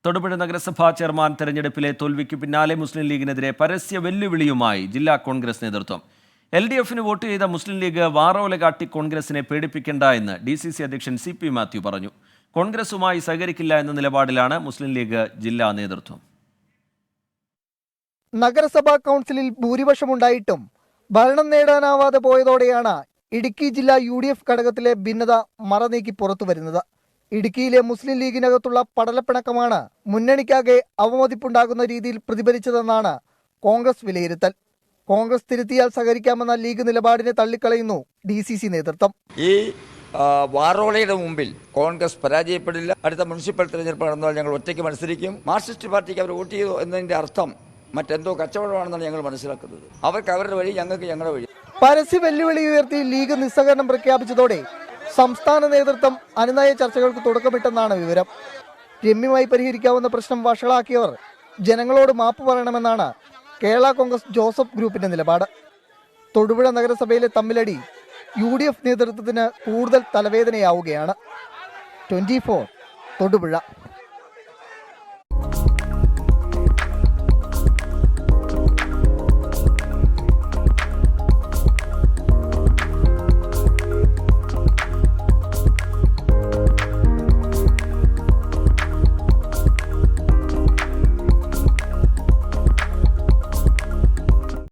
തൊടുപുഴ നഗരസഭാ ചെയർമാൻ തെരഞ്ഞെടുപ്പിലെ തോൽവിക്ക് പിന്നാലെ മുസ്ലിം ലീഗിനെതിരെ പരസ്യ വെല്ലുവിളിയുമായി ജില്ലാ കോൺഗ്രസ് നേതൃത്വം. LDFന് വോട്ട് ചെയ്ത മുസ്ലിം ലീഗ് വാറോല കാട്ടി കോൺഗ്രസിനെ പേടിപ്പിക്കേണ്ട എന്ന് DCC അധ്യക്ഷൻ CP മാത്യു പറഞ്ഞു. കോൺഗ്രസുമായി സഹകരിക്കില്ല എന്ന നിലപാടിലാണ് മുസ്ലിം ലീഗ് ജില്ലാ നേതൃത്വം. നഗരസഭാ കൗൺസിലിൽ ഭൂരിപക്ഷമുണ്ടായിട്ടും ഭരണം നേടാനാവാതെ പോയതോടെയാണ് ഇടുക്കി ജില്ലാ UDF ഘടകത്തിലെ ഭിന്നത മറനീക്കി പുറത്തുവരുന്നത്. ഇടുക്കിയിലെ മുസ്ലിം ലീഗിനകത്തുള്ള പടലപ്പിണക്കമാണ് മുന്നണിക്കാകെ അവമതിപ്പുണ്ടാകുന്ന രീതിയിൽ പ്രതിഫലിച്ചതെന്നാണ് കോൺഗ്രസ് വിലയിരുത്തൽ. കോൺഗ്രസ് തിരുത്തിയാൽ സഹകരിക്കാമെന്ന ലീഗ് നിലപാടിനെ തള്ളിക്കളയുന്നു DCC നേതൃത്വം. ഈ വാറോളയുടെ മുമ്പിൽ കോൺഗ്രസ് പരാജയപ്പെടില്ല. അടുത്ത മുനിസിപ്പൽ തെരഞ്ഞെടുപ്പ് നടന്നാൽ ഞങ്ങൾ ഒറ്റയ്ക്ക് മത്സരിക്കും. മാർക്സിസ്റ്റ് പാർട്ടിക്ക് അവർ വോട്ട് ചെയ്തു എന്നതിന്റെ അർത്ഥം മറ്റെന്തോ കച്ചവടമാണെന്നാണ് ഞങ്ങൾ മനസ്സിലാക്കുന്നത്. അവർക്ക് അവരുടെ വഴി, ഞങ്ങൾക്ക് ഞങ്ങളുടെ വഴി. പരസ്യ വെല്ലുവിളി ഉയർത്തി ലീഗ് നിസ്സഹകരണം പ്രഖ്യാപിച്ചതോടെ സംസ്ഥാന നേതൃത്വം അനുനയ ചർച്ചകൾക്ക് തുടക്കമിട്ടെന്നാണ് വിവരം. രമ്യമായി പരിഹരിക്കാവുന്ന പ്രശ്നം വഷളാക്കിയവർ ജനങ്ങളോട് മാപ്പ് പറയണമെന്നാണ് കേരള കോൺഗ്രസ് ജോസഫ് ഗ്രൂപ്പിന്റെ നിലപാട്. തൊടുപുഴ നഗരസഭയിലെ തമ്മിലടി UDF നേതൃത്വത്തിന് കൂടുതൽ തലവേദനയാവുകയാണ്. 24 തൊടുപുഴ.